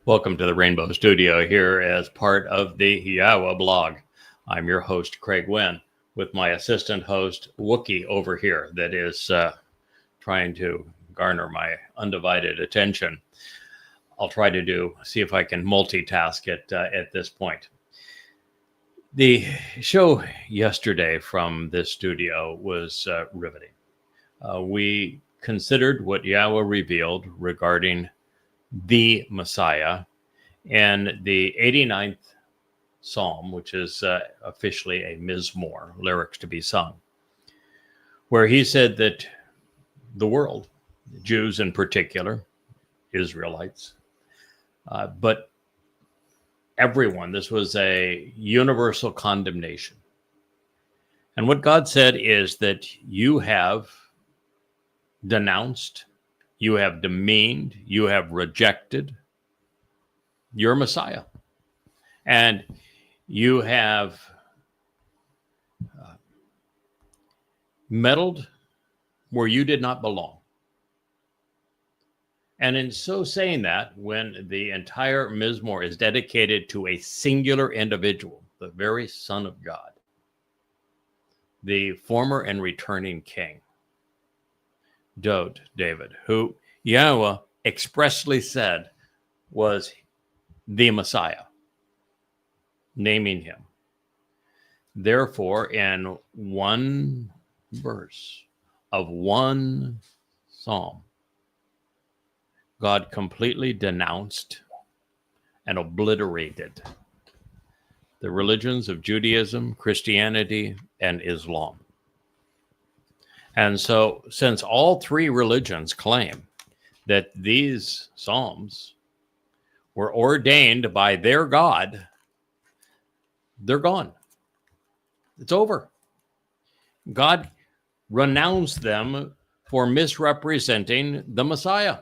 Welcome to the Rainbow Studio here as part of the YAHOWAH blog. I'm your host, Craig Winn, with my assistant host, Wookie, over here that is trying to garner my undivided attention. I'll try to see if I can multitask it at this point. The show yesterday from this studio was riveting. We considered what Yahweh revealed regarding the Messiah and the 89th Psalm, which is officially a Mizmowr, lyrics to be sung, where he said that the world, Jews in particular, Israelites, but everyone, this was a universal condemnation. And what God said is that you have denounced, you have demeaned, you have rejected your Messiah. And you have meddled where you did not belong. And in so saying that, when the entire Mizmowr is dedicated to a singular individual, the very Son of God, the former and returning king, Dowd, David, who Yahweh expressly said was the Messiah, naming him. Therefore, in one verse of one psalm, God completely denounced and obliterated the religions of Judaism, Christianity, and Islam. And so, since all three religions claim that these psalms were ordained by their God, they're gone. It's over. God renounced them for misrepresenting the Messiah.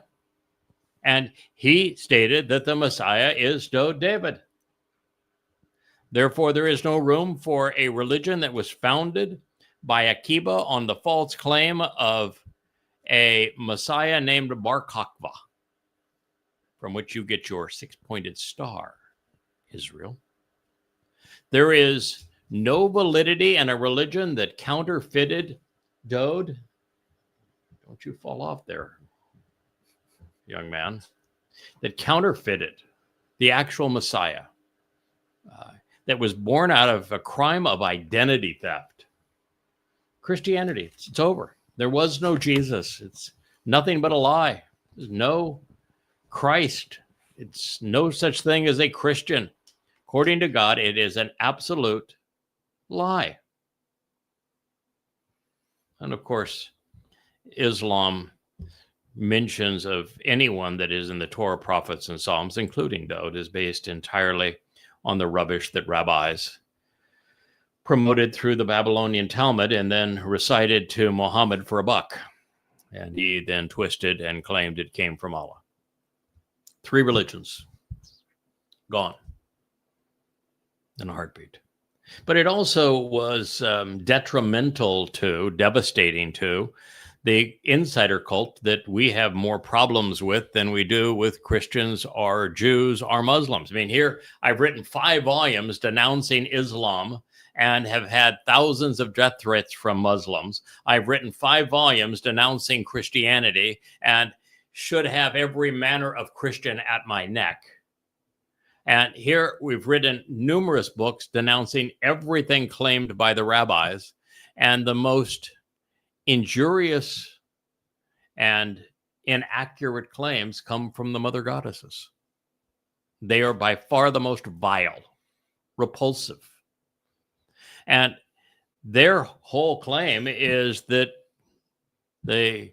And he stated that the Messiah is Dowd David. Therefore, there is no room for a religion that was founded by Akiba on the false claim of a Messiah named Bar Kokhba, from which you get your six-pointed star, Israel. There is no validity in a religion that counterfeited Dowd. Don't you fall off there, young man. That counterfeited the actual Messiah, that was born out of a crime of identity theft. Christianity, it's over. There was no Jesus. It's nothing but a lie. There's no Christ. It's no such thing as a Christian. According to God, it is an absolute lie. And of course, Islam mentions of anyone that is in the Torah, prophets, and Psalms, including Dowd, is based entirely on the rubbish that rabbis promoted through the Babylonian Talmud and then recited to Muhammad for a buck. And he then twisted and claimed it came from Allah. Three religions gone in a heartbeat. But it also was detrimental to, devastating to, the insider cult that we have more problems with than we do with Christians or Jews or Muslims. I mean, here I've written 5 volumes denouncing Islam and have had thousands of death threats from Muslims. I've written 5 volumes denouncing Christianity and should have every manner of Christian at my neck. And here we've written numerous books denouncing everything claimed by the rabbis, and the most injurious and inaccurate claims come from the mother goddesses. They are by far the most vile, repulsive. And their whole claim is that the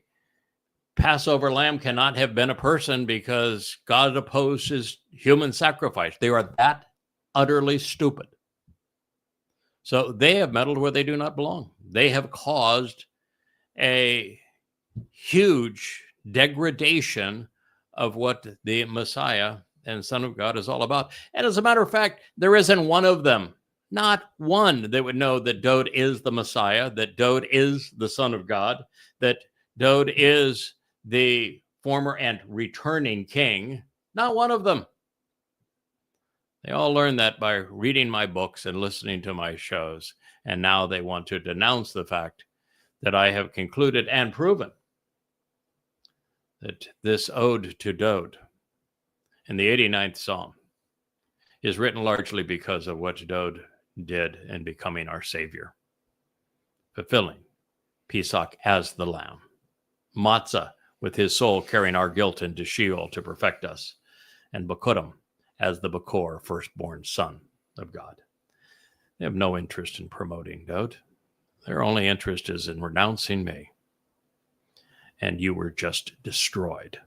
Passover lamb cannot have been a person because God opposes human sacrifice. They are that utterly stupid. So they have meddled where they do not belong. They have caused a huge degradation of what the Messiah and Son of God is all about. And as a matter of fact, there isn't one of them, not one, that would know that Dowd is the Messiah, that Dowd is the Son of God, that Dowd is the former and returning king. Not one of them. They all learned that by reading my books and listening to my shows. And now they want to denounce the fact that I have concluded and proven that this ode to Dowd in the 89th Psalm is written largely because of what Dowd did in becoming our Savior, fulfilling Pesach as the Lamb, Matzah with his soul carrying our guilt into Sheol to perfect us, and Bekurim as the Bekor, firstborn son of God. They have no interest in promoting Dowd. Their only interest is in renouncing me. And you were just destroyed.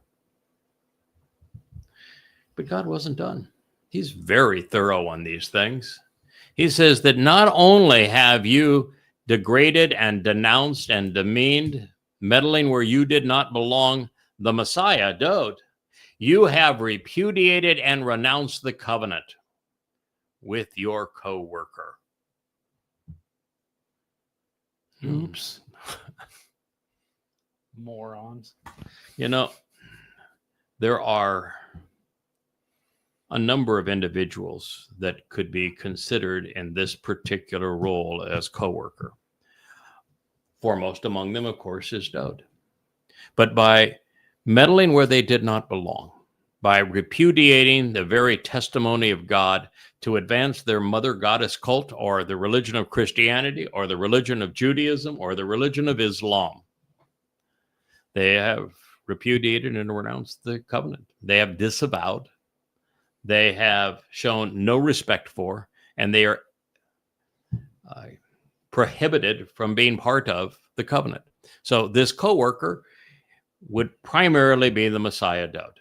But God wasn't done. He's very thorough on these things. He says that not only have you degraded and denounced and demeaned, meddling where you did not belong, the Messiah, Dowd, you have repudiated and renounced the covenant with your co-worker. Oops. Morons. You know, there are a number of individuals that could be considered in this particular role as co-worker. Foremost among them, of course, is Dowd. But by meddling where they did not belong, by repudiating the very testimony of God to advance their mother goddess cult or the religion of Christianity or the religion of Judaism or the religion of Islam, they have repudiated and renounced the covenant. They have disavowed. They have shown no respect for, and they are prohibited from being part of the covenant. So this co-worker would primarily be the Messiah, Dowd,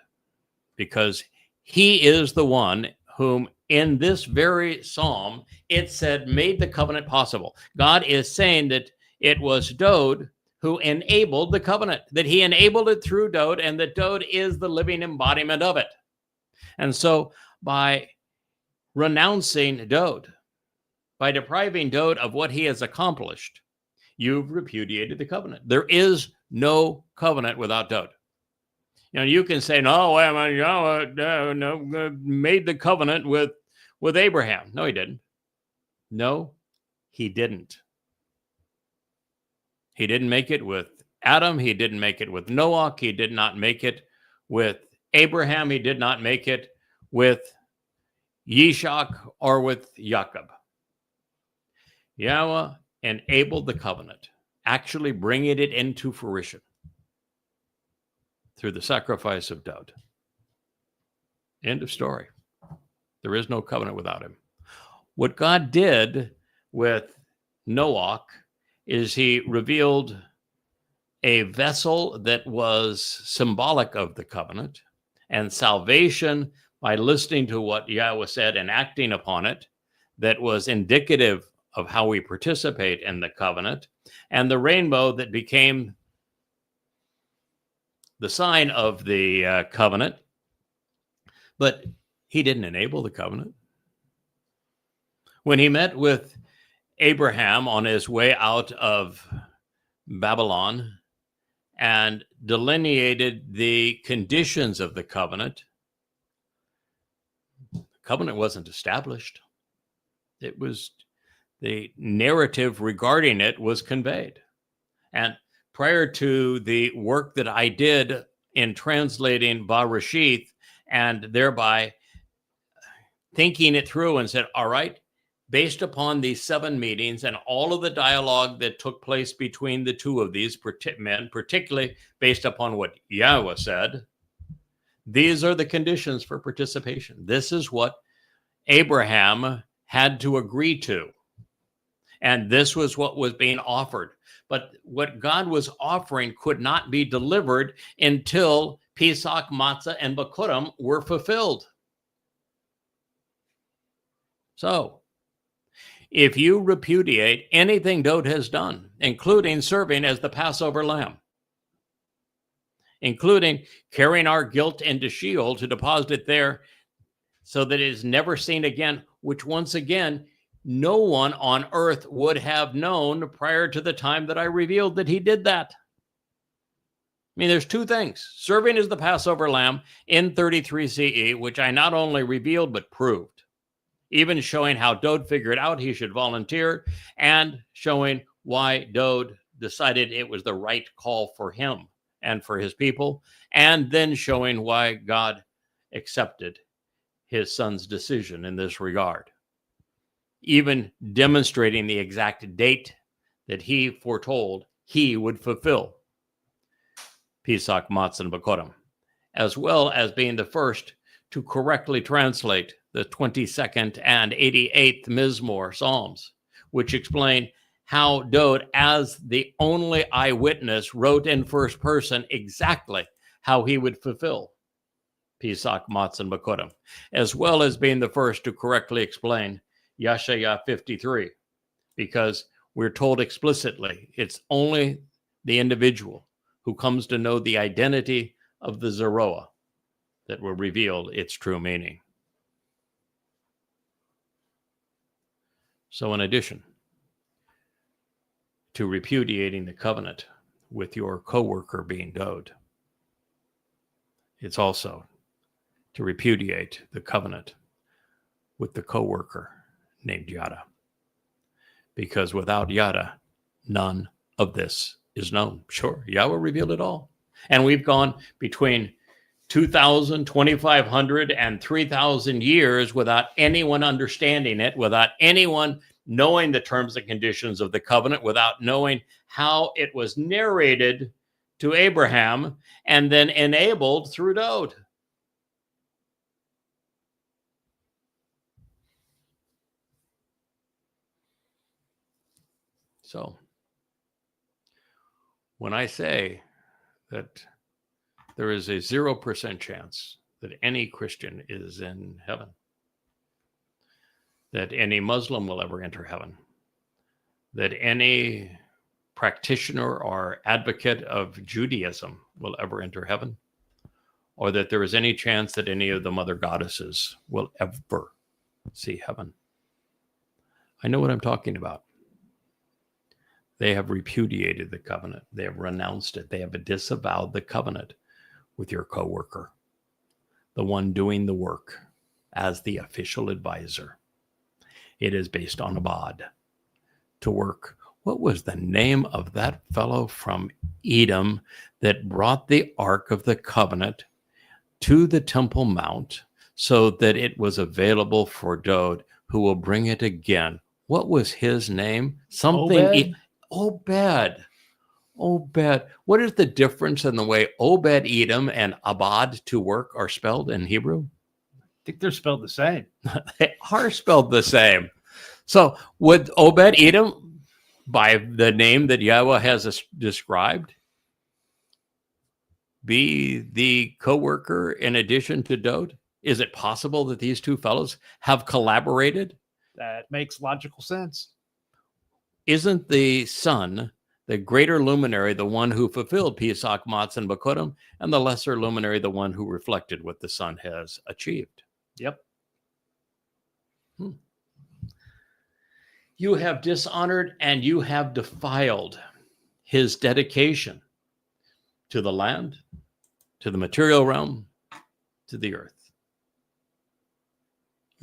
because he is the one whom in this very psalm, it said made the covenant possible. God is saying that it was Dowd who enabled the covenant, that he enabled it through Dowd, and that Dowd is the living embodiment of it. And so by renouncing Dowd, by depriving Dowd of what he has accomplished, you've repudiated the covenant. There is no covenant without Dowd. You know, you can say, no, Yahweh made the covenant with Abraham. No, he didn't. No, he didn't. He didn't make it with Adam. He didn't make it with Noah. He did not make it with Abraham. He did not make it with Yishak or with Jacob. Yahweh enabled the covenant, actually bringing it into fruition through the sacrifice of Dowd. End of story. There is no covenant without him. What God did with Noah is he revealed a vessel that was symbolic of the covenant and salvation by listening to what Yahweh said and acting upon it, that was indicative of how we participate in the covenant, and the rainbow that became the sign of the covenant. But he didn't enable the covenant. When he met with Abraham on his way out of Babylon and delineated the conditions of the covenant wasn't established. It was, the narrative regarding it was conveyed. And prior to the work that I did in translating Bereshith and thereby thinking it through and said, all right, based upon these 7 meetings and all of the dialogue that took place between the two of these men, particularly based upon what Yahweh said, these are the conditions for participation. This is what Abraham had to agree to. And this was what was being offered. But what God was offering could not be delivered until Pesach, Matzah, and Bekurim were fulfilled. So, if you repudiate anything Dowd has done, including serving as the Passover lamb, including carrying our guilt into Sheol to deposit it there so that it is never seen again, which once again, no one on earth would have known prior to the time that I revealed that he did that. I mean, there's 2 things. Serving as the Passover lamb in 33 CE, which I not only revealed but proved. even showing how Dowd figured out he should volunteer and showing why Dowd decided it was the right call for him and for his people, and then showing why God accepted his son's decision in this regard, even demonstrating the exact date that he foretold he would fulfill Pesach, Matzah, and Bakorim, as well as being the first to correctly translate the 22nd and 88th Mizmowr Psalms, which explain how Dowd, as the only eyewitness, wrote in first person exactly how he would fulfill Pesach, Matzah, and Bakorim, as well as being the first to correctly explain Yeshaya 53, because we're told explicitly it's only the individual who comes to know the identity of the Zeroah that will reveal its true meaning. So in addition to repudiating the covenant with your co-worker being Dowd, it's also to repudiate the covenant with the co-worker named Yada. Because without Yada, none of this is known. Sure, Yahweh revealed it all. And we've gone between 2,000, 2,500, and 3,000 years without anyone understanding it, without anyone knowing the terms and conditions of the covenant, without knowing how it was narrated to Abraham and then enabled through Dowd. So, when I say that there is a 0% chance that any Christian is in heaven, that any Muslim will ever enter heaven, that any practitioner or advocate of Judaism will ever enter heaven, or that there is any chance that any of the mother goddesses will ever see heaven, I know what I'm talking about. They have repudiated the covenant. They have renounced it. They have disavowed the covenant with your coworker, the one doing the work as the official advisor. It is based on Abad to work. What was the name of that fellow from Edom that brought the Ark of the Covenant to the Temple Mount so that it was available for Dowd, who will bring it again? What was his name? Something. Obed. What is the difference in the way Obed Edom and Abad to work are spelled in Hebrew? I think they're spelled the same. They are spelled the same. So would Obed Edom, by the name that Yahweh has described, be the co-worker in addition to Dowd? Is it possible that these two fellows have collaborated? That makes logical sense. Isn't the son, the greater luminary, the one who fulfilled Pesach, Matzah, and Bakorim, and the lesser luminary, the one who reflected what the son has achieved? Yep. You have dishonored and you have defiled his dedication to the land, to the material realm, to the earth.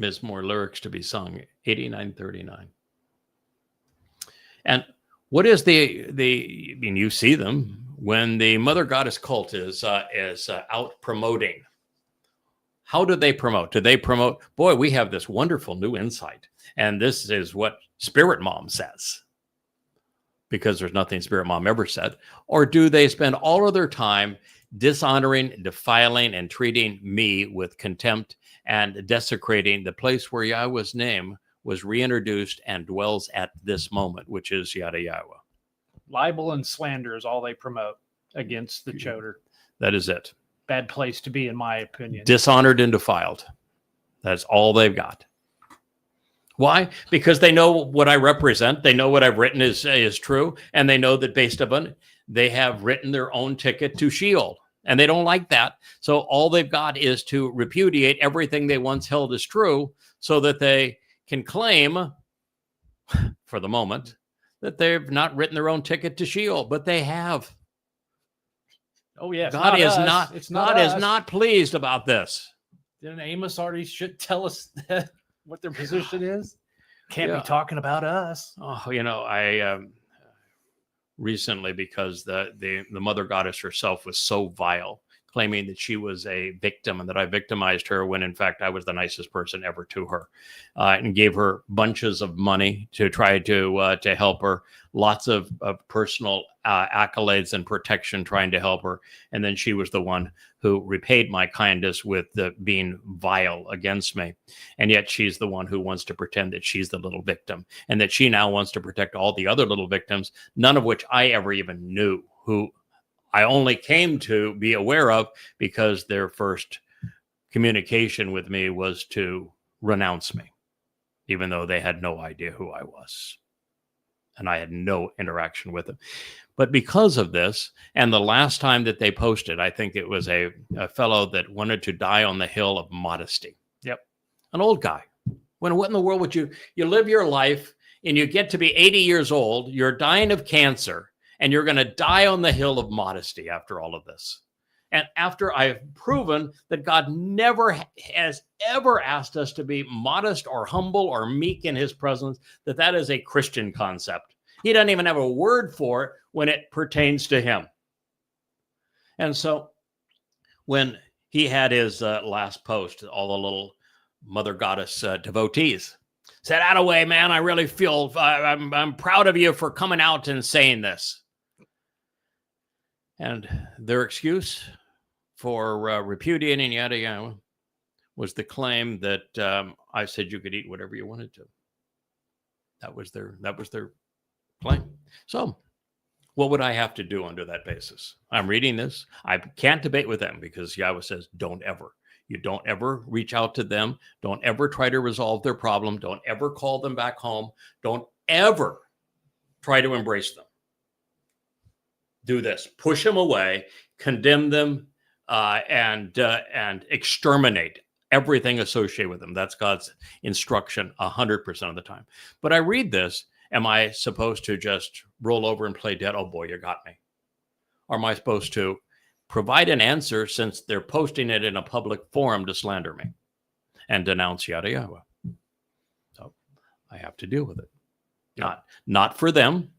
Mizmowr lyrics to be sung, 8939. And what is you see them when the mother goddess cult is out promoting. How do they promote? Do they promote, boy, we have this wonderful new insight, and this is what Spirit Mom says, because there's nothing Spirit Mom ever said? Or do they spend all of their time dishonoring, defiling, and treating me with contempt and desecrating the place where Yahweh's name was reintroduced and dwells at this moment, which is Yada Yahowah? Libel and slander is all they promote against the Choder. That is it. Bad place to be, in my opinion. Dishonored and defiled. That's all they've got. Why? Because they know what I represent. They know what I've written is true. And they know that based upon it, they have written their own ticket to Sheol. And they don't like that. So all they've got is to repudiate everything they once held as true so that they can claim, for the moment, that they've not written their own ticket to Sheol, but they have. Oh yeah, God is not pleased about this. Didn't Amos already should tell us that? what their position is. Can't Yeah. be talking about us. Oh, I recently, because the mother goddess herself was so vile, claiming that she was a victim and that I victimized her when in fact I was the nicest person ever to her, and gave her bunches of money to try to help her, lots of personal accolades and protection trying to help her. And then she was the one who repaid my kindness with being vile against me. And yet she's the one who wants to pretend that she's the little victim and that she now wants to protect all the other little victims, none of which I ever even knew, who I only came to be aware of because their first communication with me was to renounce me, even though they had no idea who I was. And I had no interaction with them. But because of this, and the last time that they posted, I think it was a fellow that wanted to die on the hill of modesty. Yep. An old guy. What in the world would you live your life and you get to be 80 years old, you're dying of cancer, and you're going to die on the hill of modesty after all of this. And after I've proven that God never has ever asked us to be modest or humble or meek in his presence, that is a Christian concept. He doesn't even have a word for it when it pertains to him. And so when he had his last post, all the little mother goddess devotees said, "Attaway, man, I really feel I'm proud of you for coming out and saying this." And their excuse for repudiating Yada Yahowah was the claim that I said you could eat whatever you wanted to. That was their claim. So what would I have to do under that basis? I'm reading this. I can't debate with them because Yahweh says, don't ever. You don't ever reach out to them. Don't ever try to resolve their problem. Don't ever call them back home. Don't ever try to embrace them. Do this. Push them away, condemn them, and exterminate everything associated with them. That's God's instruction 100% of the time. But I read this. Am I supposed to just roll over and play dead? Oh boy, you got me. Or am I supposed to provide an answer since they're posting it in a public forum to slander me and denounce Yada Yahowah? So I have to deal with it. Not for them,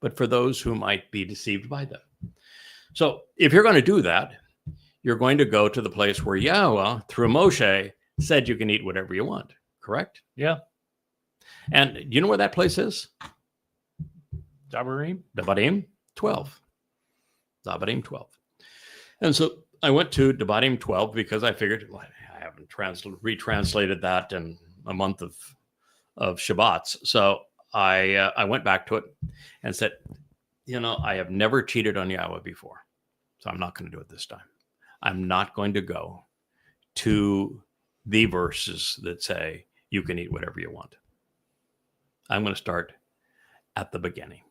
but for those who might be deceived by them. So if you're going to do that, you're going to go to the place where Yahweh, through Moshe, said you can eat whatever you want, correct? Yeah. And you know where that place is? Dabarim? Dabarim 12. Dabarim 12. And so I went to Dabarim 12 because I figured, well, I haven't retranslated that in a month of Shabbats. So I went back to it and said, I have never cheated on Yahweh before, so I'm not going to do it this time. I'm not going to go to the verses that say you can eat whatever you want. I'm going to start at the beginning.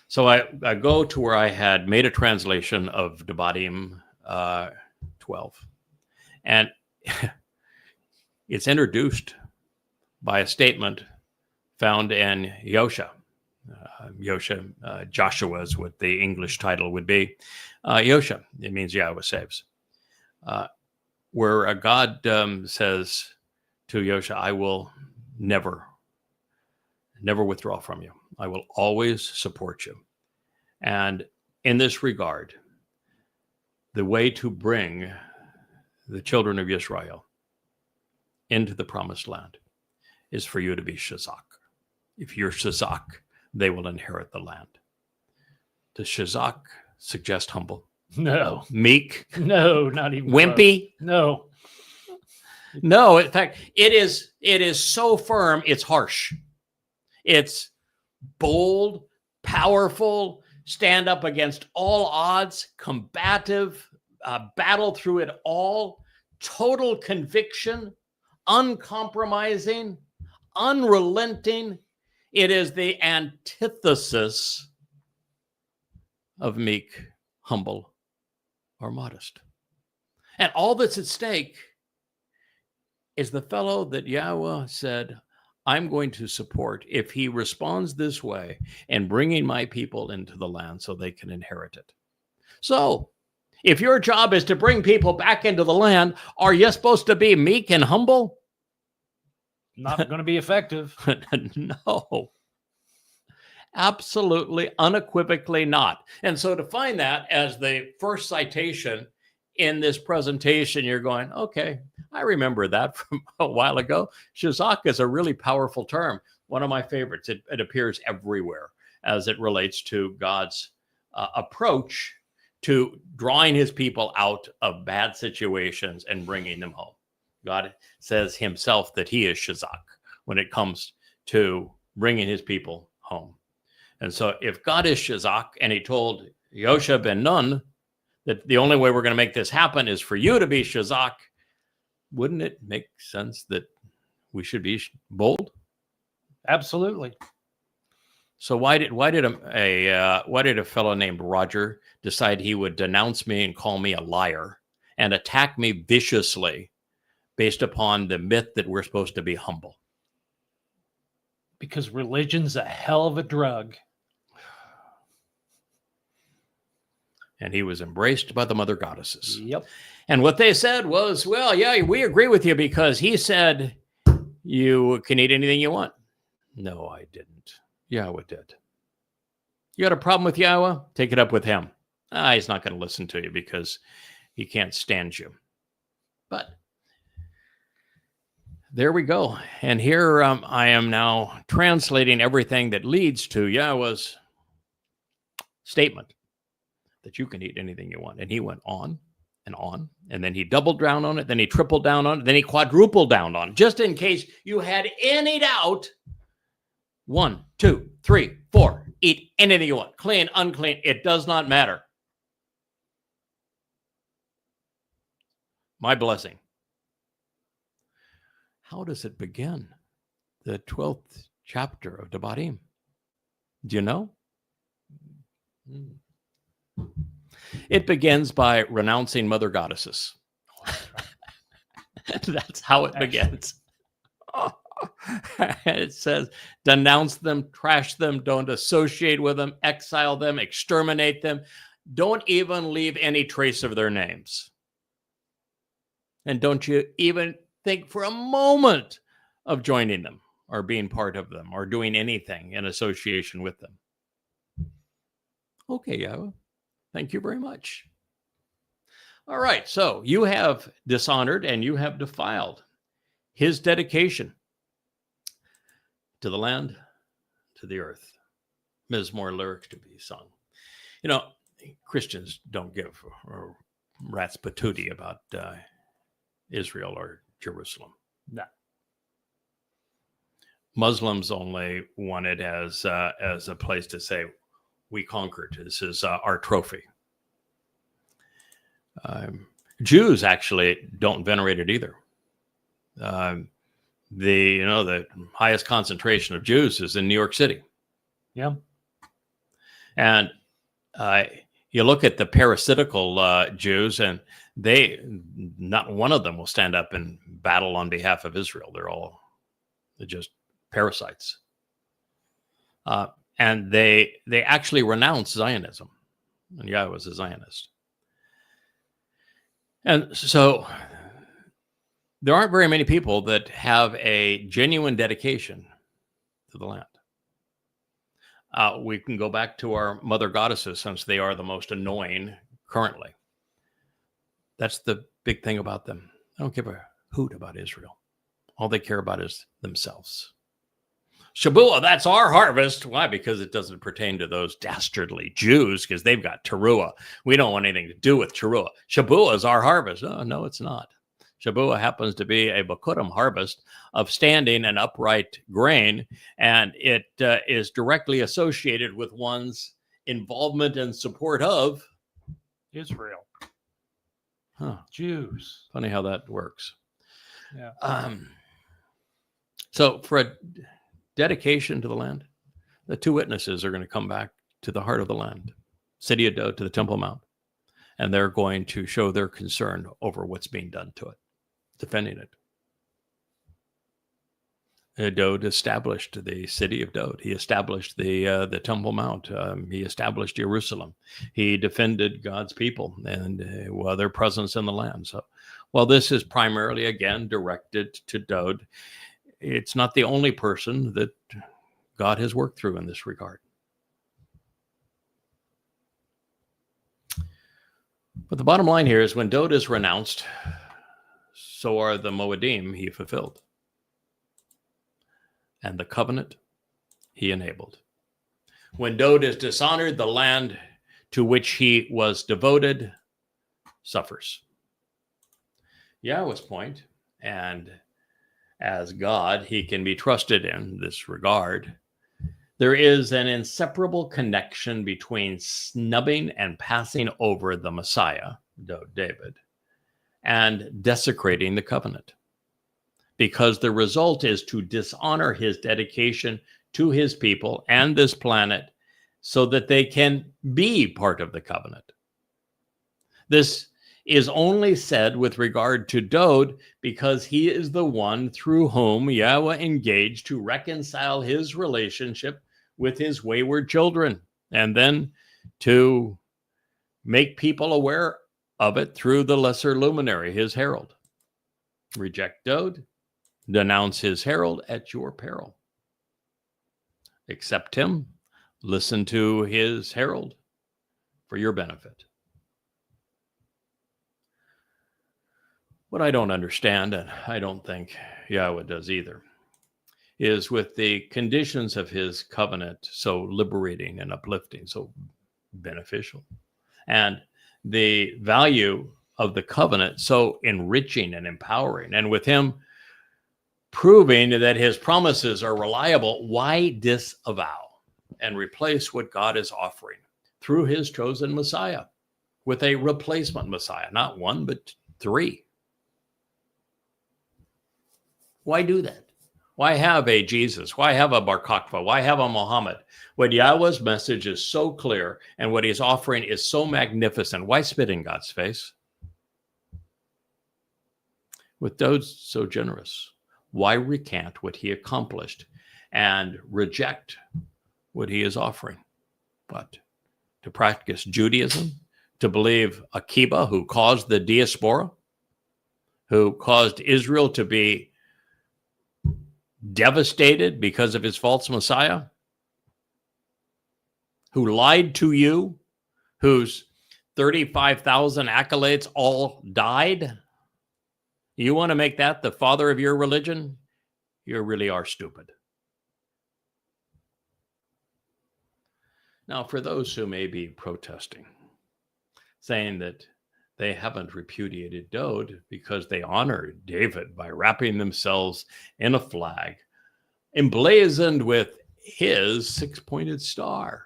So I go to where I had made a translation of Dabarim 12. And it's introduced by a statement found in Yosha. Joshua is what the English title would be. Yosha, it means Yahweh saves. Where God says to Yosha, I will never withdraw from you. I will always support you. And in this regard, the way to bring the children of Israel into the promised land is for you to be Shazak. If you're Shazak, they will inherit the land. Does Shazak suggest humble? No. Meek? No, not even wimpy? Close. No. No, in fact, it is so firm, it's harsh. It's bold, powerful, stand up against all odds, combative, battle through it all, total conviction, uncompromising, unrelenting. It is the antithesis of meek, humble, or modest. And all that's at stake is the fellow that Yahweh said, I'm going to support if he responds this way in bringing my people into the land so they can inherit it. So if your job is to bring people back into the land, are you supposed to be meek and humble? Not going to be effective. No. Absolutely, unequivocally not. And so to find that as the first citation in this presentation, you're going, okay, I remember that from a while ago. Shazak is a really powerful term. One of my favorites. It appears everywhere as it relates to God's approach to drawing his people out of bad situations and bringing them home. God says himself that he is Shazak when it comes to bringing his people home. And so if God is Shazak and he told Yosha ben Nun that the only way we're going to make this happen is for you to be Shazak, wouldn't it make sense that we should be bold? Absolutely. So why did a fellow named Roger decide he would denounce me and call me a liar and attack me viciously based upon the myth that we're supposed to be humble? Because religion's a hell of a drug. And he was embraced by the mother goddesses. Yep. And what they said was, well, yeah, we agree with you because he said you can eat anything you want. No, I didn't. Yahweh did. You got a problem with Yahweh? Take it up with him. He's not going to listen to you because he can't stand you. But there we go. And here I am now translating everything that leads to Yahweh's statement that you can eat anything you want. And he went on, and then he doubled down on it, then he tripled down on it, then he quadrupled down on it. Just in case you had any doubt, 1, 2, 3, 4, eat anything you want. Clean, unclean, it does not matter. My blessing. How does it begin? The 12th chapter of Dabarim. Do you know? It begins by renouncing mother goddesses. That's how it begins. It says, denounce them, trash them, don't associate with them, exile them, exterminate them. Don't even leave any trace of their names. And don't you even think for a moment of joining them or being part of them or doing anything in association with them. Okay, Yahweh. Thank you very much. All right, so you have dishonored and you have defiled his dedication to the land, to the earth. Mizmowr lyrics to be sung. You know, Christians don't give a rat's patootie about Israel or Jerusalem. No. Muslims only want it as a place to say, we conquered. This is our trophy. Jews actually don't venerate it either. The highest concentration of Jews is in New York City. Yeah. And you look at the parasitical Jews, and not one of them will stand up and battle on behalf of Israel. They're just parasites. And they actually renounce Zionism. And Yahweh was a Zionist. And so there aren't very many people that have a genuine dedication to the land. We can go back to our mother goddesses since they are the most annoying currently. That's the big thing about them. They don't give a hoot about Israel. All they care about is themselves. Shabuah, that's our harvest. Why? Because it doesn't pertain to those dastardly Jews, because they've got Towrah. We don't want anything to do with Towrah. Shabuah is our harvest. Oh, no, it's not. Shabuah happens to be a Bakurim harvest of standing and upright grain, and it is directly associated with one's involvement and support of Israel. Huh. Jews. Funny how that works. Yeah. So for a dedication to the land, the two witnesses are going to come back to the heart of the land, city of Dowd, to the Temple Mount, and they're going to show their concern over what's being done to it, defending it. Dowd established the city of Dowd. He established the Temple Mount. He established Jerusalem. He defended God's people and their presence in the land. So, while this is primarily, again, directed to Dowd, it's not the only person that God has worked through in this regard. But the bottom line here is when Dowd is renounced, so are the Moedim he fulfilled. And the covenant he enabled. When Dowd is dishonored, the land to which he was devoted suffers. Yahowah's point, and as God, he can be trusted in this regard. There is an inseparable connection between snubbing and passing over the Messiah, David, and desecrating the covenant. Because the result is to dishonor his dedication to his people and this planet so that they can be part of the covenant. This is only said with regard to Dowd because he is the one through whom Yahowah engaged to reconcile his relationship with his wayward children, and then to make people aware of it through the lesser luminary, his herald. Reject Dowd, denounce his herald at your peril. Accept him, listen to his herald for your benefit. What I don't understand, and I don't think Yahowah does either, is with the conditions of his covenant so liberating and uplifting, so beneficial, and the value of the covenant so enriching and empowering, and with him proving that his promises are reliable, why disavow and replace what God is offering through his chosen Messiah with a replacement Messiah, not one, but three? Why do that? Why have a Jesus? Why have a Bar Kokhba? Why have a Muhammad? When Yahowah's message is so clear and what he's offering is so magnificent, why spit in God's face? With Dowd so generous, why recant what he accomplished and reject what he is offering? But to practice Judaism, to believe Akiba, who caused the diaspora, who caused Israel to be devastated because of his false Messiah, who lied to you, whose 35,000 acolytes all died. You want to make that the father of your religion? You really are stupid. Now, for those who may be protesting, saying that they haven't repudiated Dowd because they honor David by wrapping themselves in a flag emblazoned with his six-pointed star.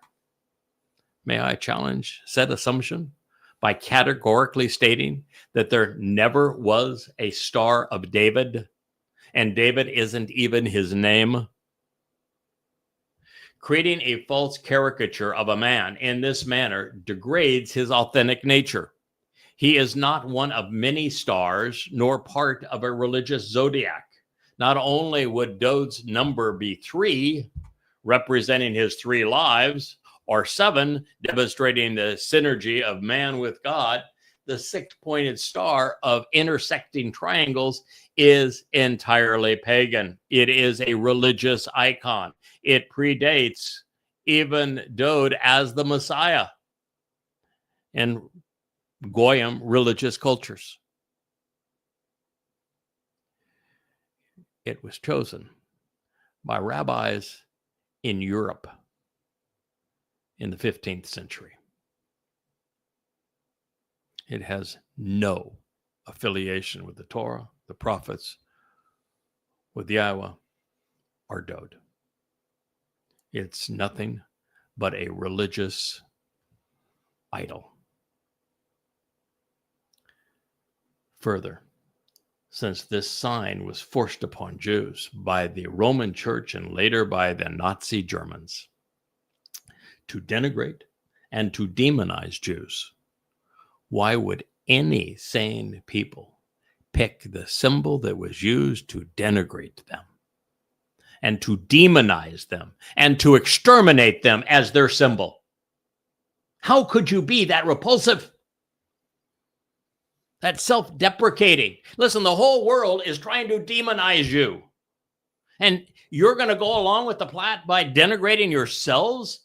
May I challenge said assumption by categorically stating that there never was a Star of David, and David isn't even his name? Creating a false caricature of a man in this manner degrades his authentic nature. He is not one of many stars, nor part of a religious zodiac. Not only would Dowd's number be 3, representing his 3 lives, or 7, demonstrating the synergy of man with God, the 6-pointed star of intersecting triangles is entirely pagan. It is a religious icon. It predates even Dowd as the Messiah in Goyim religious cultures. It was chosen by rabbis in Europe in the 15th century. It has no affiliation with the Torah, the prophets, with Yahowah, or Dowd. It's nothing but a religious idol. Further, since this sign was forced upon Jews by the Roman Church and later by the Nazi Germans to denigrate and to demonize Jews, why would any sane people pick the symbol that was used to denigrate them and to demonize them and to exterminate them as their symbol? How could you be that repulsive? That self-deprecating. Listen, the whole world is trying to demonize you. And you're going to go along with the plot by denigrating yourselves?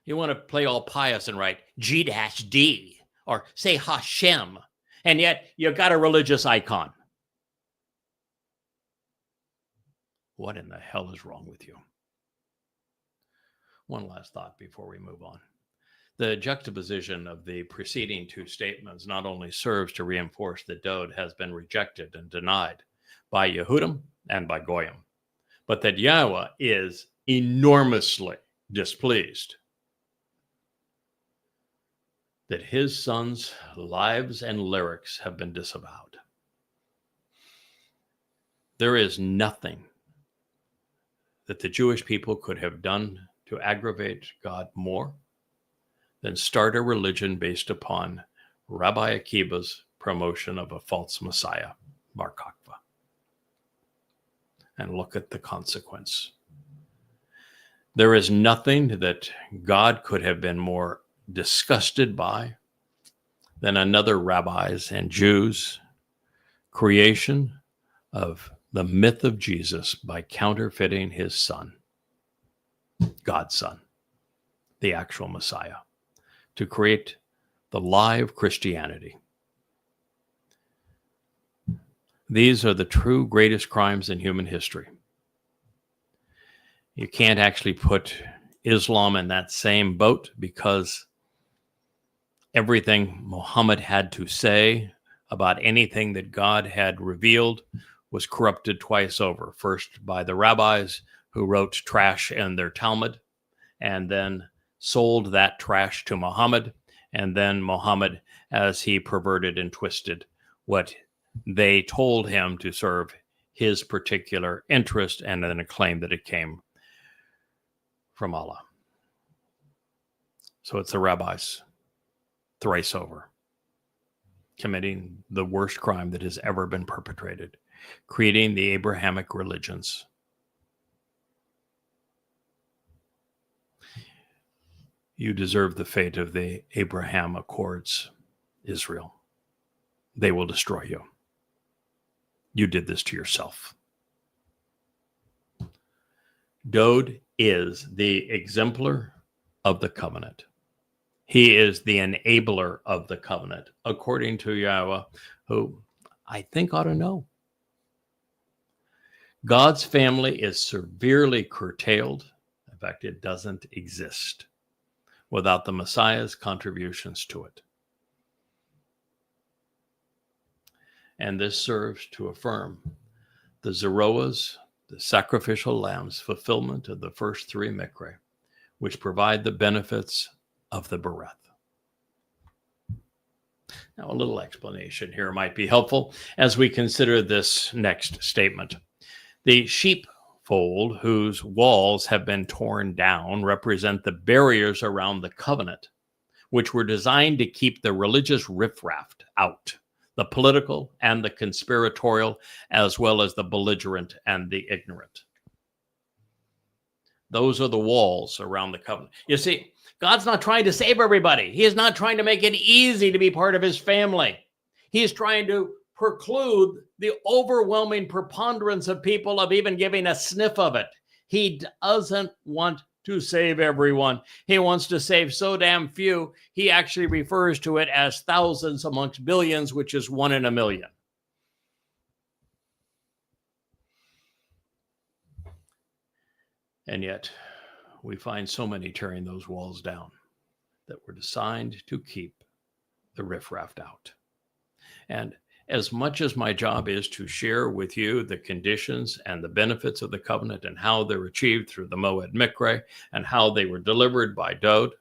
You want to play all pious and write G-D or say Hashem, and yet you got a religious icon. What in the hell is wrong with you? One last thought before we move on. The juxtaposition of the preceding two statements not only serves to reinforce that Dowd has been rejected and denied by Yehudim and by Goyim, but that Yahweh is enormously displeased that his sons' lives and lyrics have been disavowed. There is nothing that the Jewish people could have done to aggravate God more than start a religion based upon Rabbi Akiva's promotion of a false Messiah, Bar Kokhba. And look at the consequence. There is nothing that God could have been more disgusted by than another rabbi's and Jews' creation of the myth of Jesus by counterfeiting his son, God's son, the actual Messiah, to create the lie of Christianity. These are the true greatest crimes in human history. You can't actually put Islam in that same boat because everything Muhammad had to say about anything that God had revealed was corrupted twice over. First by the rabbis who wrote trash in their Talmud and then sold that trash to Muhammad. And then Muhammad, as he perverted and twisted what they told him to serve his particular interest, and then claimed that it came from Allah. So it's the rabbis thrice over committing the worst crime that has ever been perpetrated, creating the Abrahamic religions. You deserve the fate of the Abraham Accords, Israel. They will destroy you. You did this to yourself. Dowd is the exemplar of the covenant. He is the enabler of the covenant, according to Yahweh, who I think ought to know. God's family is severely curtailed. In fact, it doesn't exist without the Messiah's contributions to it. And this serves to affirm the Zeroah's, the sacrificial lamb's fulfillment of the first three mikre, which provide the benefits of the bereth. Now, a little explanation here might be helpful as we consider this next statement. The sheepfold whose walls have been torn down represent the barriers around the covenant, which were designed to keep the religious riffraff out, the political and the conspiratorial, as well as the belligerent and the ignorant. Those are the walls around the covenant. You see, God's not trying to save everybody. He is not trying to make it easy to be part of his family. He is trying to preclude the overwhelming preponderance of people of even giving a sniff of it. He doesn't want to save everyone. He wants to save so damn few, he actually refers to it as thousands amongst billions, which is 1 in a million. And yet, we find so many tearing those walls down that were designed to keep the riffraff out. And as much as my job is to share with you the conditions and the benefits of the covenant and how they're achieved through the Moed Mikre and how they were delivered by Dowd,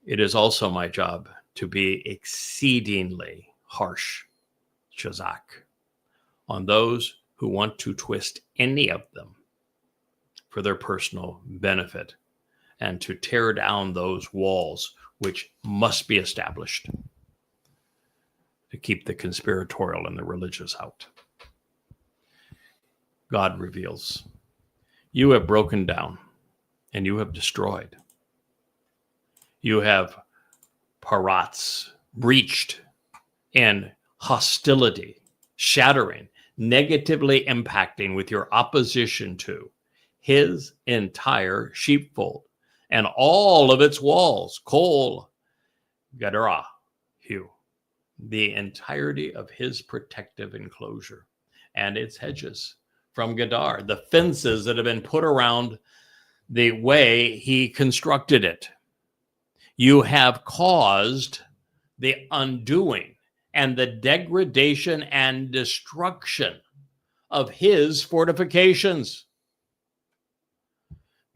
it is also my job to be exceedingly harsh, Shazak, on those who want to twist any of them for their personal benefit and to tear down those walls which must be established to keep the conspiratorial and the religious out. God reveals, you have broken down and you have destroyed. You have parats, breached in hostility, shattering, negatively impacting with your opposition to his entire sheepfold and all of its walls, Kol Gadara, the entirety of his protective enclosure and its hedges from Gadar, the fences that have been put around the way he constructed it. You have caused the undoing and the degradation and destruction of his fortifications.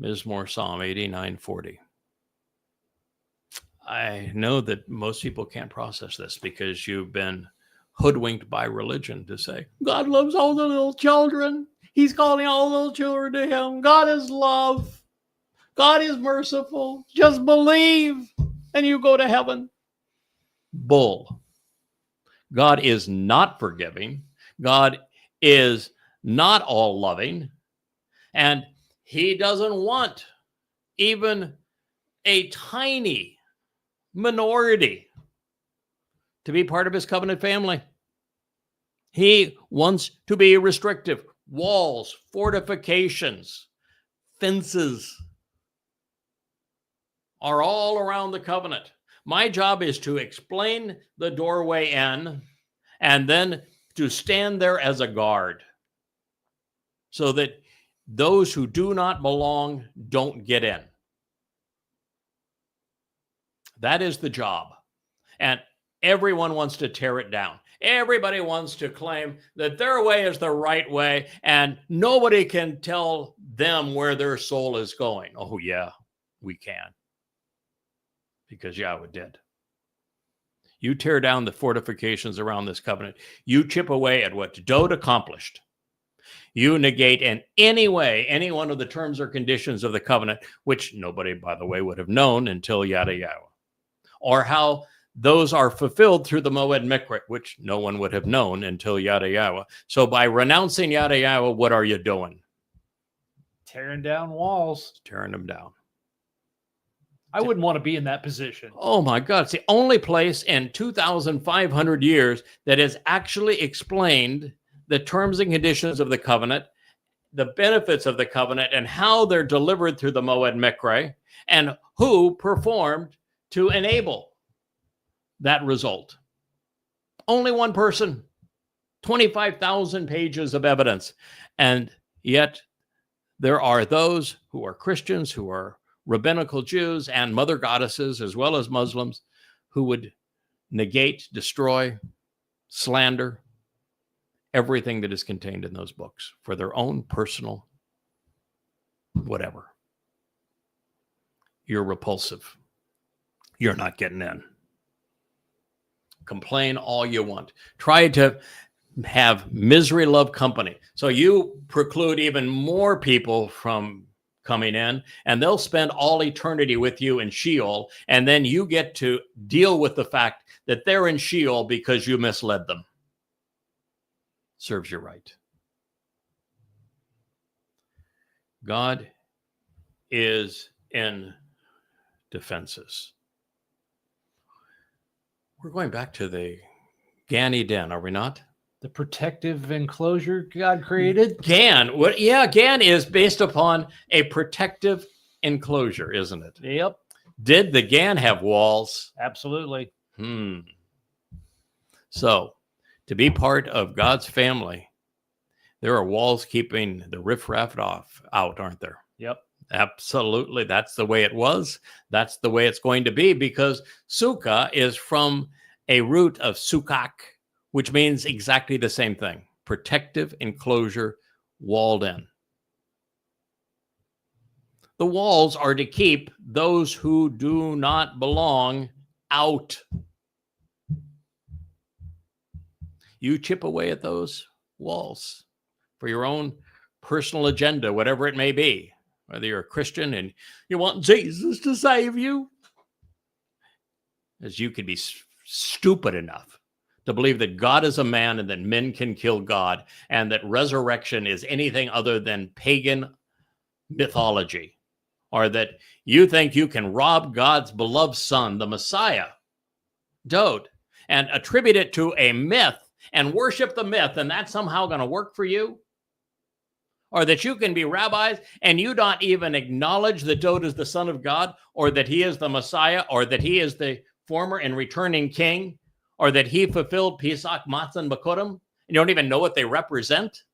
Mizmowr, Psalm 89:40. I know that most people can't process this because you've been hoodwinked by religion to say, God loves all the little children. He's calling all little children to him. God is love. God is merciful. Just believe and you go to heaven. Bull. God is not forgiving. God is not all loving. And he doesn't want even a tiny minority to be part of his covenant family. He wants to be restrictive. Walls, fortifications, fences are all around the covenant. My job is to explain the doorway in and then to stand there as a guard so that those who do not belong don't get in. That is the job. And everyone wants to tear it down. Everybody wants to claim that their way is the right way and nobody can tell them where their soul is going. Oh, yeah, we can. Because Yahweh did. You tear down the fortifications around this covenant. You chip away at what Dowd accomplished. You negate in any way any one of the terms or conditions of the covenant, which nobody, by the way, would have known until Yada Yahowah. Or how those are fulfilled through the Moed Mikra, which no one would have known until Yada Yahowah. So by renouncing Yada Yahowah, what are you doing? Tearing down walls. Tearing them down. I wouldn't want to be in that position. Oh my God. It's the only place in 2,500 years that has actually explained the terms and conditions of the covenant, the benefits of the covenant, and how they're delivered through the Moed Mikra, and who performed to enable that result. Only one person, 25,000 pages of evidence. And yet there are those who are Christians, who are rabbinical Jews and mother goddesses, as well as Muslims, who would negate, destroy, slander everything that is contained in those books for their own personal whatever. You're repulsive. You're not getting in. Complain all you want. Try to have misery love company. So you preclude even more people from coming in, and they'll spend all eternity with you in Sheol, and then you get to deal with the fact that they're in Sheol because you misled them. Serves you right. God is in defenses. We're going back to the Gan Eden, are we not? The protective enclosure God created? Gan. Gan is based upon a protective enclosure, isn't it? Yep. Did the Gan have walls? Absolutely. So, to be part of God's family, there are walls keeping the riffraff out, aren't there? Yep. Absolutely. That's the way it was. That's the way it's going to be, because sukkah is from a root of sukkak, which means exactly the same thing. Protective enclosure, walled in. The walls are to keep those who do not belong out. You chip away at those walls for your own personal agenda, whatever it may be. Whether you're a Christian and you want Jesus to save you, as you could be stupid enough to believe that God is a man and that men can kill God, and that resurrection is anything other than pagan mythology, or that you think you can rob God's beloved son, the Messiah, Dowd, and attribute it to a myth and worship the myth, and that's somehow going to work for you? Or that you can be rabbis and you not even acknowledge that Dowd is the Son of God, or that he is the Messiah, or that he is the former and returning king, or that he fulfilled Pesach, Matzah, and Bakurim, and you don't even know what they represent?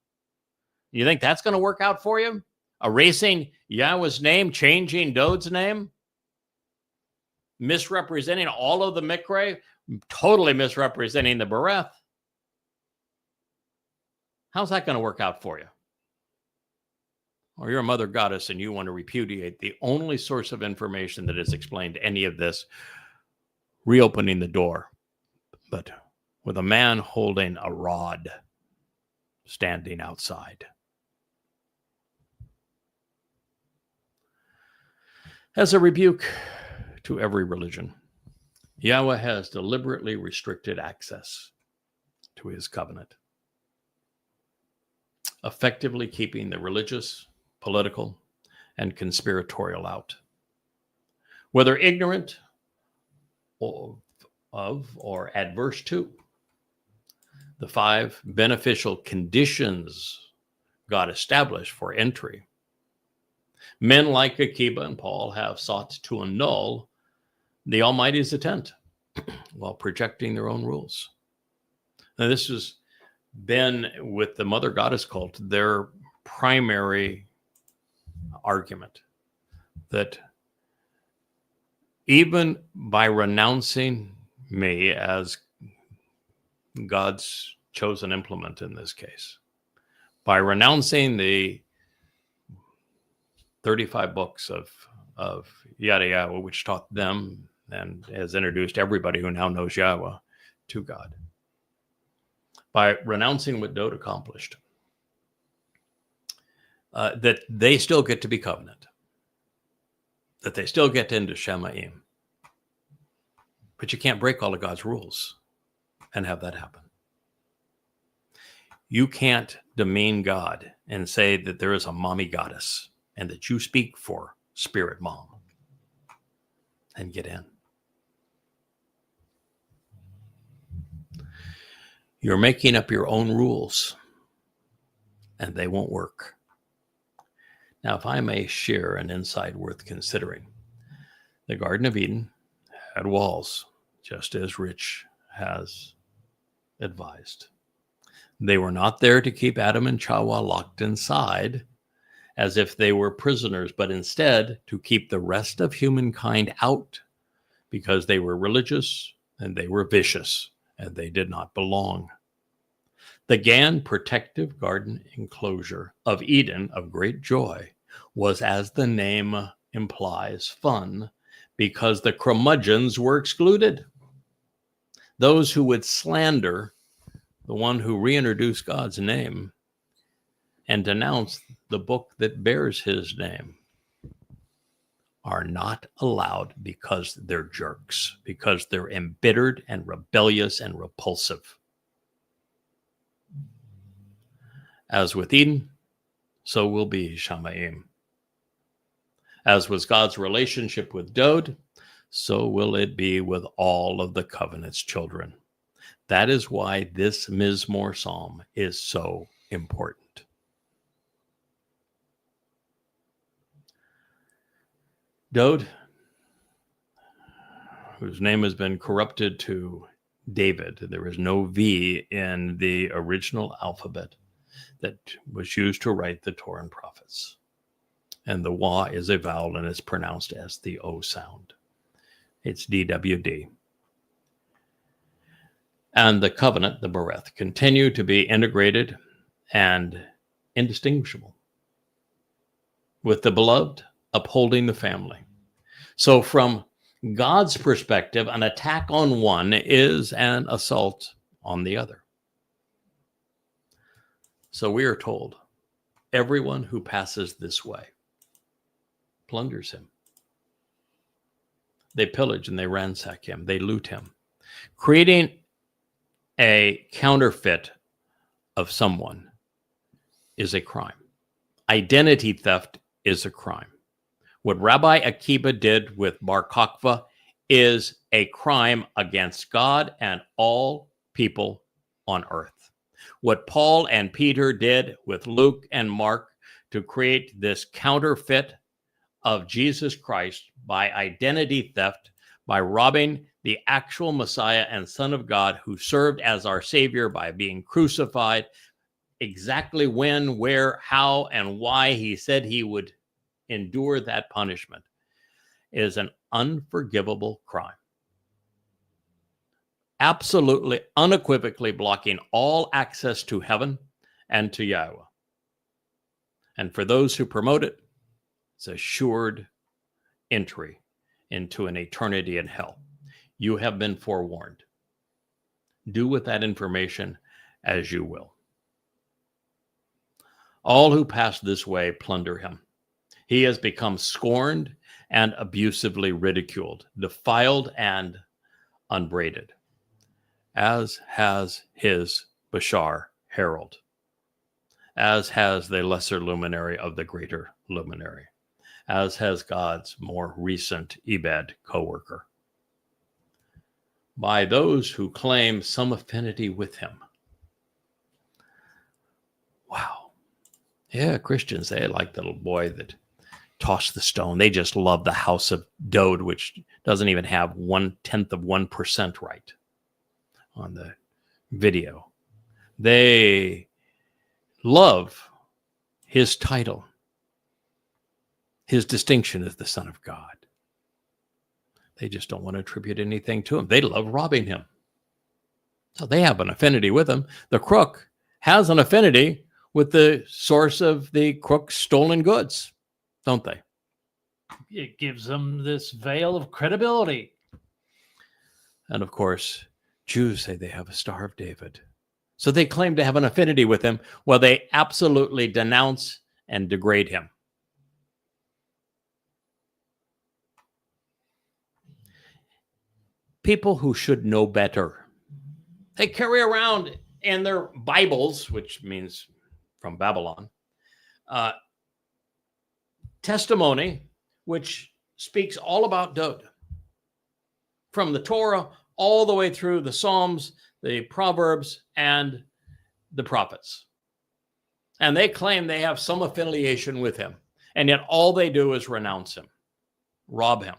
You think that's going to work out for you? Erasing Yahweh's name, changing Dowd's name, misrepresenting all of the Mikra, totally misrepresenting the Bereth. How's that going to work out for you? Or you're a mother goddess and you want to repudiate the only source of information that has explained any of this, reopening the door, but with a man holding a rod standing outside. As a rebuke to every religion, Yahweh has deliberately restricted access to his covenant, effectively keeping the religious, political, and conspiratorial out. Whether ignorant of or adverse to the 5 beneficial conditions God established for entry, men like Akiba and Paul have sought to annul the Almighty's intent while projecting their own rules. Now, this has been, with the Mother Goddess cult, their primary argument, that even by renouncing me as God's chosen implement in this case, by renouncing the 35 books of Yada Yahowah, which taught them and has introduced everybody who now knows Yahweh to God, by renouncing what Dowd accomplished, that they still get to be covenant, that they still get into Shemaim. But you can't break all of God's rules and have that happen. You can't demean God and say that there is a mommy goddess and that you speak for Spirit Mom and get in. You're making up your own rules and they won't work. Now, if I may share an insight worth considering, the Garden of Eden had walls, just as Rich has advised. They were not there to keep Adam and Chawah locked inside as if they were prisoners, but instead to keep the rest of humankind out, because they were religious and they were vicious and they did not belong. The Gan protective garden enclosure of Eden of great joy was, as the name implies, fun, because the curmudgeons were excluded. Those who would slander the one who reintroduced God's name and denounce the book that bears his name are not allowed, because they're jerks, because they're embittered and rebellious and repulsive. As with Eden, so will be Shemaim. As was God's relationship with Dowd, so will it be with all of the covenant's children. That is why this Mizmowr psalm is so important. Dowd, whose name has been corrupted to David, there is no V in the original alphabet that was used to write the Torah and prophets. And the Wah is a vowel and is pronounced as the O sound. It's DWD. And the covenant, the Bereth, continue to be integrated and indistinguishable, with the beloved upholding the family. So from God's perspective, an attack on one is an assault on the other. So we are told, everyone who passes this way plunders him. They pillage and they ransack him. They loot him. Creating a counterfeit of someone is a crime. Identity theft is a crime. What Rabbi Akiba did with Bar Kokhba is a crime against God and all people on earth. What Paul and Peter did with Luke and Mark to create this counterfeit of Jesus Christ by identity theft, by robbing the actual Messiah and Son of God who served as our Savior by being crucified, exactly when, where, how, and why he said he would endure that punishment, is an unforgivable crime. Absolutely, unequivocally blocking all access to heaven and to Yahowah. And for those who promote it, it's assured entry into an eternity in hell. You have been forewarned. Do with that information as you will. All who pass this way plunder him. He has become scorned and abusively ridiculed, defiled and unbraided, as has his Bashar herald, as has the lesser luminary of the greater luminary, as has God's more recent Ebed co-worker, by those who claim some affinity with him. Wow. Yeah, Christians, they like the little boy that tossed the stone. They just love the house of Dowd, which doesn't even have 1/10 of 1% right on the video. They love his title, his distinction as the Son of God. They just don't want to attribute anything to him. They love robbing him. So they have an affinity with him. The crook has an affinity with the source of the crook's stolen goods, don't they? It gives them this veil of credibility. And of course, Jews say they have a Star of David. So they claim to have an affinity with him, while they absolutely denounce and degrade him. People who should know better, they carry around in their Bibles, which means from Babylon, testimony which speaks all about Dowd, from the Torah all the way through the Psalms, the Proverbs, and the prophets. And they claim they have some affiliation with him, and yet all they do is renounce him, rob him.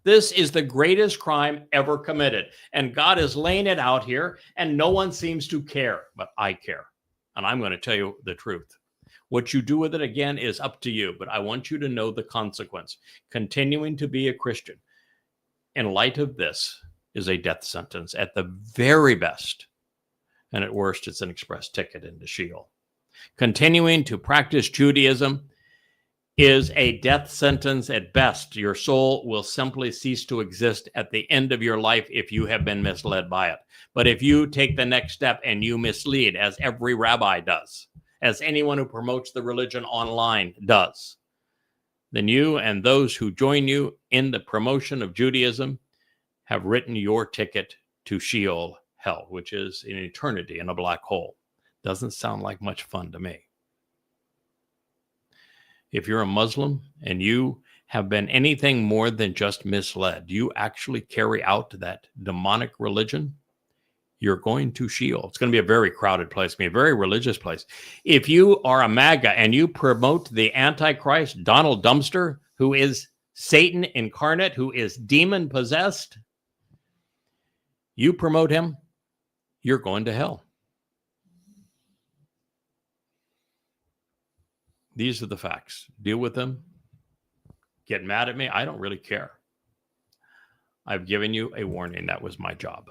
This is the greatest crime ever committed, and God is laying it out here, and no one seems to care, but I care, and I'm going to tell you the truth. What you do with it, again, is up to you, but I want you to know the consequence. Continuing to be a Christian in light of this is a death sentence at the very best, and at worst, it's an express ticket into Sheol. Continuing to practice Judaism is a death sentence at best. Your soul will simply cease to exist at the end of your life if you have been misled by it. But if you take the next step and you mislead, as every rabbi does, as anyone who promotes the religion online does, then you and those who join you in the promotion of Judaism have written your ticket to Sheol, hell, which is an eternity in a black hole. Doesn't sound like much fun to me. If you're a Muslim and you have been anything more than just misled, you actually carry out that demonic religion, you're going to Sheol. It's going to be a very crowded place, it's going to be a very religious place. If you are a MAGA and you promote the Antichrist, Donald Dumpster, who is Satan incarnate, who is demon possessed, you promote him, you're going to hell. These are the facts. Deal with them. Get mad at me. I don't really care. I've given you a warning. That was my job.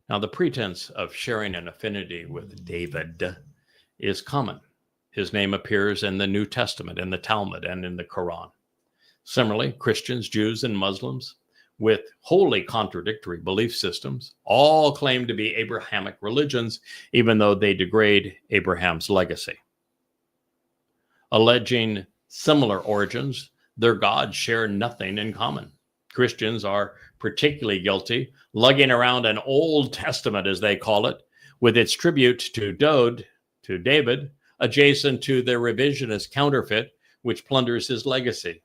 Now, the pretense of sharing an affinity with David is common. His name appears in the New Testament, in the Talmud, and in the Quran. Similarly, Christians, Jews, and Muslims with wholly contradictory belief systems all claim to be Abrahamic religions, even though they degrade Abraham's legacy. Alleging similar origins, their gods share nothing in common. Christians are particularly guilty, lugging around an Old Testament, as they call it, with its tribute to Dowd, to David, adjacent to their revisionist counterfeit, which plunders his legacy.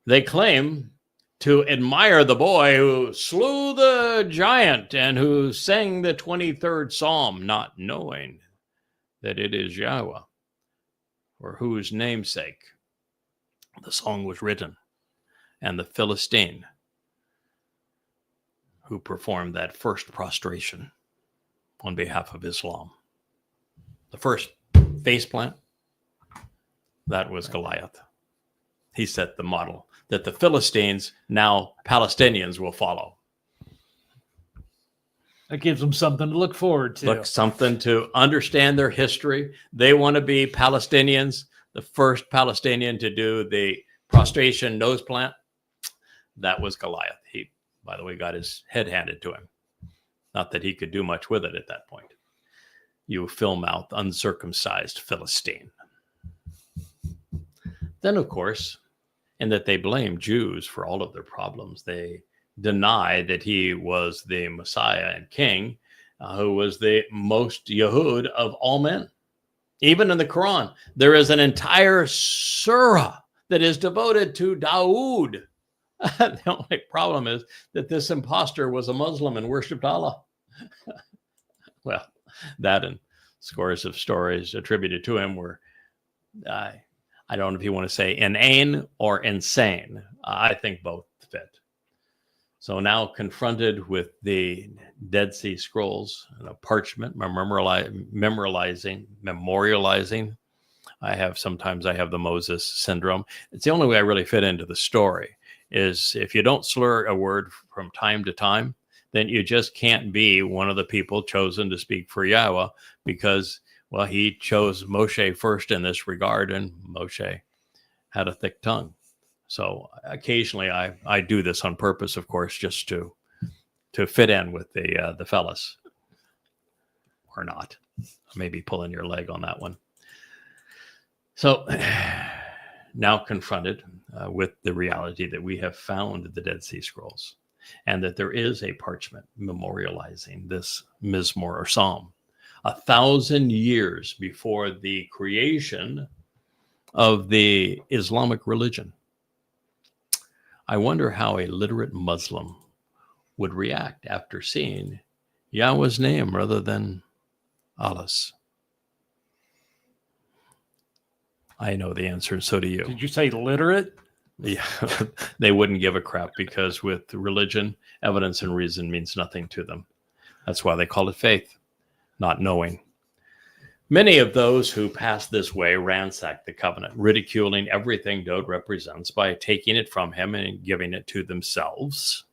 They claim to admire the boy who slew the giant and who sang the 23rd Psalm, not knowing that it is Yahowah, for whose namesake the song was written, and the Philistine who performed that first prostration on behalf of Islam. The first faceplant, that was Goliath. He set the model that the Philistines, now Palestinians, will follow. That gives them something to look forward to. Look, something to understand their history. They want to be Palestinians. The first Palestinian to do the prostration nose plant, that was Goliath. He, by the way, got his head handed to him. Not that he could do much with it at that point. You film-mouthed, uncircumcised Philistine. Then, of course, in that they blame Jews for all of their problems. They deny that he was the Messiah and King, who was the most Yehud of all men. Even in the Quran, there is an entire surah that is devoted to Dowd. The only problem is that this imposter was a Muslim and worshipped Allah. Well, that and scores of stories attributed to him were, I don't know if you want to say inane or insane. I think both fit. So now confronted with the Dead Sea Scrolls and a parchment, memorializing. Sometimes I have the Moses syndrome. It's the only way I really fit into the story is if you don't slur a word from time to time, then you just can't be one of the people chosen to speak for Yahowah because, well, he chose Moshe first in this regard, and Moshe had a thick tongue. So occasionally I do this on purpose, of course, just to fit in with the fellas, or not. Maybe pulling your leg on that one. So now confronted with the reality that we have found the Dead Sea Scrolls and that there is a parchment memorializing this Mizmowr or Psalm 1,000 years before the creation of the Islamic religion. I wonder how a literate Muslim would react after seeing Yahweh's name rather than Allah's. I know the answer, and so do you. Did you say literate? Yeah, they wouldn't give a crap because with religion, evidence and reason means nothing to them. That's why they call it faith, not knowing. Many of those who pass this way ransack the covenant, ridiculing everything Dowd represents by taking it from him and giving it to themselves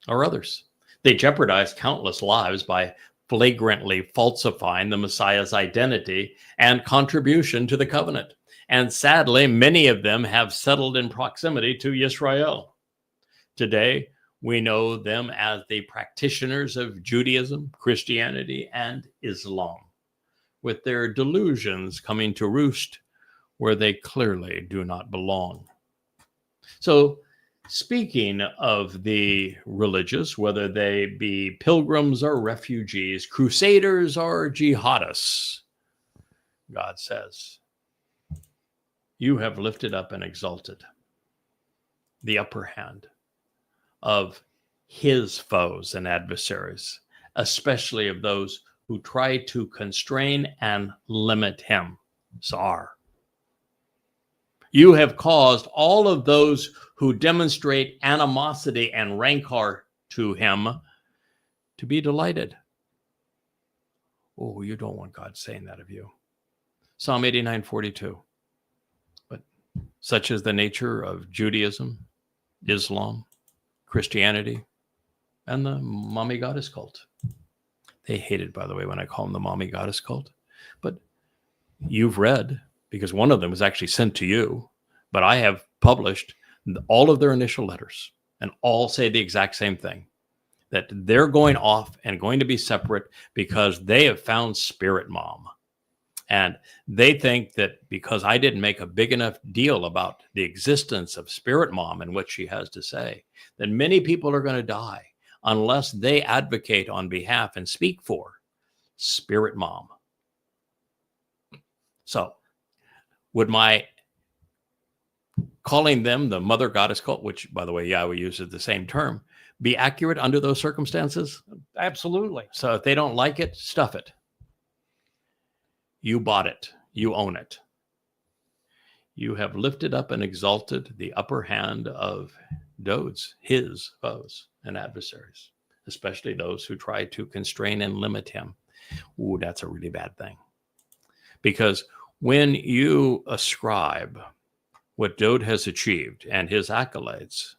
or others. They jeopardize countless lives by flagrantly falsifying the Messiah's identity and contribution to the covenant. And sadly, many of them have settled in proximity to Yisrael. Today, we know them as the practitioners of Judaism, Christianity, and Islam, with their delusions coming to roost where they clearly do not belong. So, speaking of the religious, whether they be pilgrims or refugees, crusaders or jihadists, God says, you have lifted up and exalted the upper hand of his foes and adversaries, especially of those who try to constrain and limit him. Tsar. You have caused all of those who demonstrate animosity and rancor to him to be delighted. Oh, you don't want God saying that of you. Psalm 89:42. But such is the nature of Judaism, Islam, Christianity, and the mommy goddess cult. They hate it, by the way, when I call them the mommy goddess cult. But you've read, because one of them was actually sent to you, but I have published all of their initial letters, and all say the exact same thing, that they're going off and going to be separate because they have found Spirit Mom. And they think that because I didn't make a big enough deal about the existence of Spirit Mom and what she has to say, that many people are going to die unless they advocate on behalf and speak for Spirit Mom. So, would my calling them the mother goddess cult, which, by the way, Yahweh uses the same term, be accurate under those circumstances? Absolutely. So if they don't like it, stuff it. You bought it. You own it. You have lifted up and exalted the upper hand of Dowd's, his foes and adversaries, especially those who try to constrain and limit him. Ooh, that's a really bad thing. Because when you ascribe what Dowd has achieved and his accolades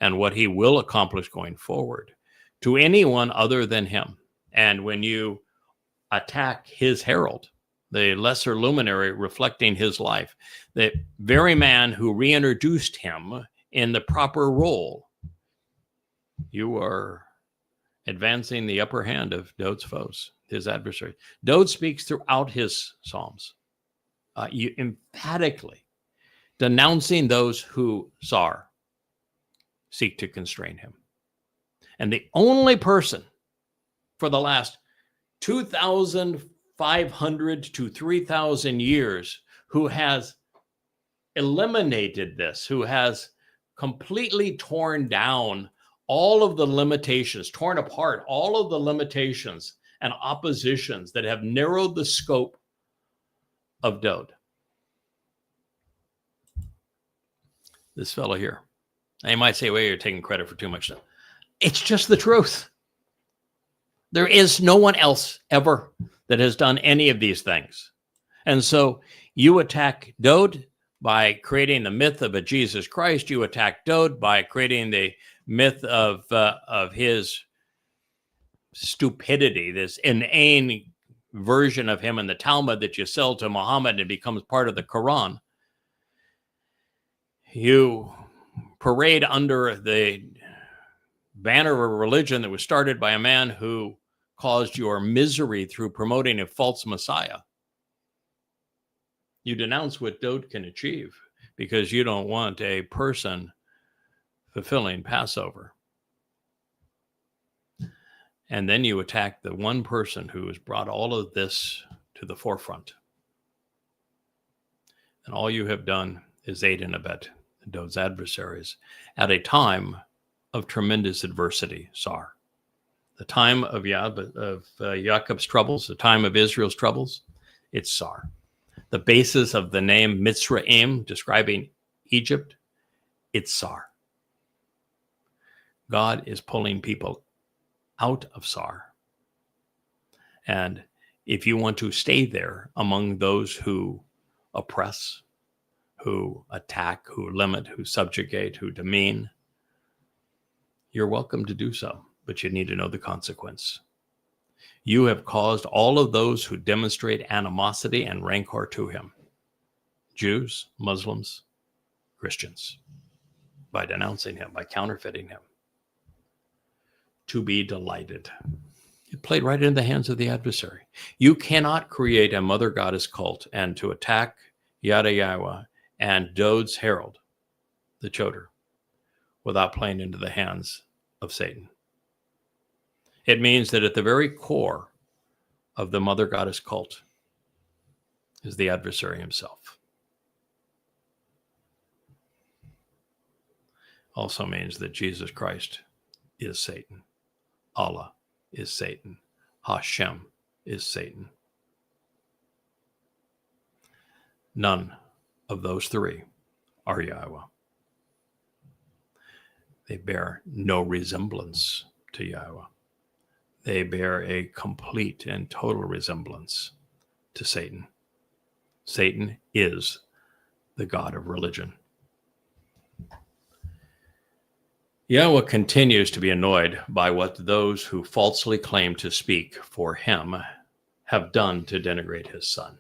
and what he will accomplish going forward to anyone other than him, and when you attack his herald, the lesser luminary reflecting his life, the very man who reintroduced him in the proper role, you are advancing the upper hand of Dowd's foes, his adversary. Dowd speaks throughout his Psalms, emphatically denouncing those who seek to constrain him. And the only person for the last 2,500 to 3,000 years who has eliminated this, who has completely torn down all of the limitations, torn apart all of the limitations and oppositions that have narrowed the scope of Dowd. This fellow here. Now you might say, well, you're taking credit for too much stuff. It's just the truth. There is no one else ever that has done any of these things. And so you attack Dowd by creating the myth of a Jesus Christ. You attack Dowd by creating the myth of his stupidity, this inane version of him in the Talmud that you sell to Muhammad and becomes part of the Quran. You parade under the banner of a religion that was started by a man who caused your misery through promoting a false Messiah. You denounce what Dowd can achieve because you don't want a person fulfilling Passover. And then you attack the one person who has brought all of this to the forefront. And all you have done is aid and abet Dowd's adversaries at a time of tremendous adversity, Sar. The time of Jacob's troubles, the time of Israel's troubles, it's Sar. The basis of the name Mitzrayim, describing Egypt, it's Sar. God is pulling people out of Sar. And if you want to stay there among those who oppress, who attack, who limit, who subjugate, who demean, you're welcome to do so, but you need to know the consequence. You have caused all of those who demonstrate animosity and rancor to him, Jews, Muslims, Christians, by denouncing him, by counterfeiting him, to be delighted. It played right into the hands of the adversary. You cannot create a mother goddess cult and to attack Yada Yahowah and Dowd's herald, the Choder, without playing into the hands of Satan. It means that at the very core of the mother goddess cult is the adversary himself. Also means that Jesus Christ is Satan. Allah is Satan. Hashem is Satan. None of those three are Yahowah. They bear no resemblance to Yahowah. They bear a complete and total resemblance to Satan. Satan is the god of religion. Yahowah continues to be annoyed by what those who falsely claim to speak for him have done to denigrate his son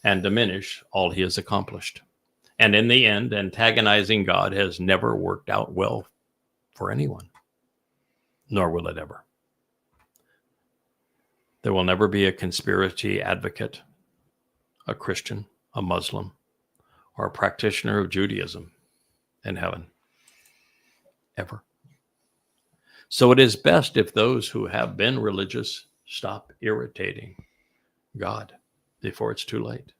and diminish all he has accomplished. And in the end, antagonizing God has never worked out well for anyone, nor will it ever. There will never be a conspiracy advocate, a Christian, a Muslim, or a practitioner of Judaism in heaven. Ever. So it is best if those who have been religious stop irritating God before it's too late.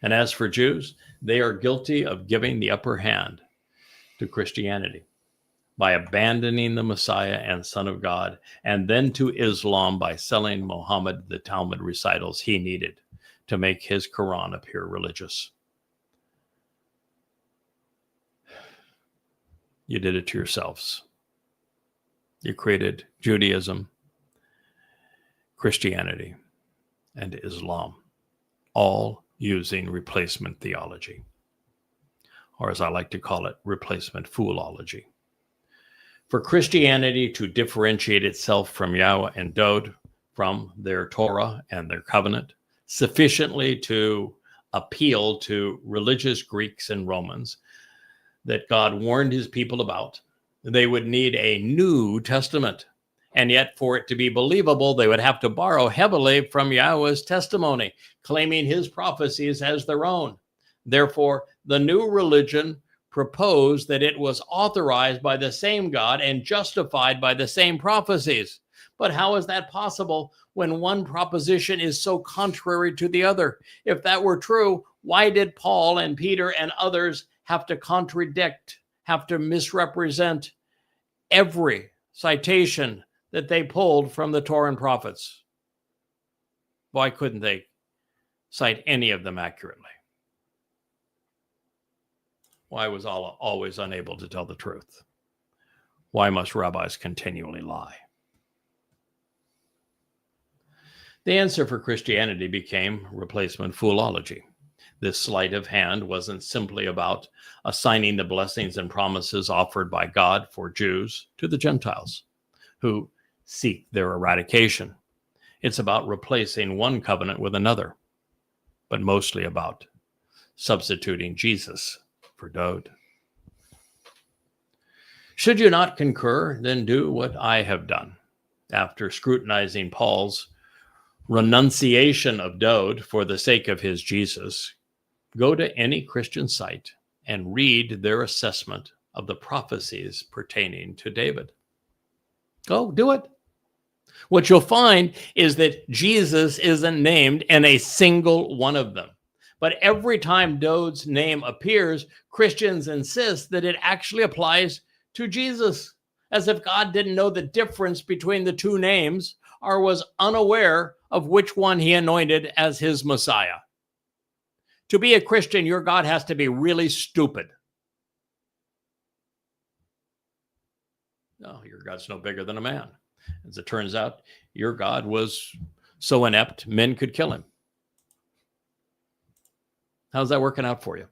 And as for Jews, they are guilty of giving the upper hand to Christianity by abandoning the Messiah and Son of God, and then to Islam by selling Muhammad the Talmud recitals he needed to make his Quran appear religious. You did it to yourselves. You created Judaism, Christianity, and Islam, all using replacement theology, or as I like to call it, replacement foolology. For Christianity to differentiate itself from Yahweh and Dowd, from their Torah and their covenant, sufficiently to appeal to religious Greeks and Romans that God warned his people about, they would need a New Testament. And yet, for it to be believable, they would have to borrow heavily from Yahweh's testimony, claiming his prophecies as their own. Therefore, the new religion proposed that it was authorized by the same God and justified by the same prophecies. But how is that possible when one proposition is so contrary to the other? If that were true, why did Paul and Peter and others have to contradict, have to misrepresent every citation that they pulled from the Torah and prophets? Why couldn't they cite any of them accurately? Why was Allah always unable to tell the truth? Why must rabbis continually lie? The answer for Christianity became replacement foolology. This sleight of hand wasn't simply about assigning the blessings and promises offered by God for Jews to the Gentiles who seek their eradication. It's about replacing one covenant with another, but mostly about substituting Jesus for Dowd. Should you not concur, then do what I have done. After scrutinizing Paul's renunciation of Dowd for the sake of his Jesus, go to any Christian site and read their assessment of the prophecies pertaining to David. Go do it. What you'll find is that Jesus isn't named in a single one of them. But every time Dowd's name appears, Christians insist that it actually applies to Jesus, as if God didn't know the difference between the two names or was unaware of which one he anointed as his Messiah. To be a Christian, your God has to be really stupid. No, your God's no bigger than a man. As it turns out, your God was so inept, men could kill him. How's that working out for you?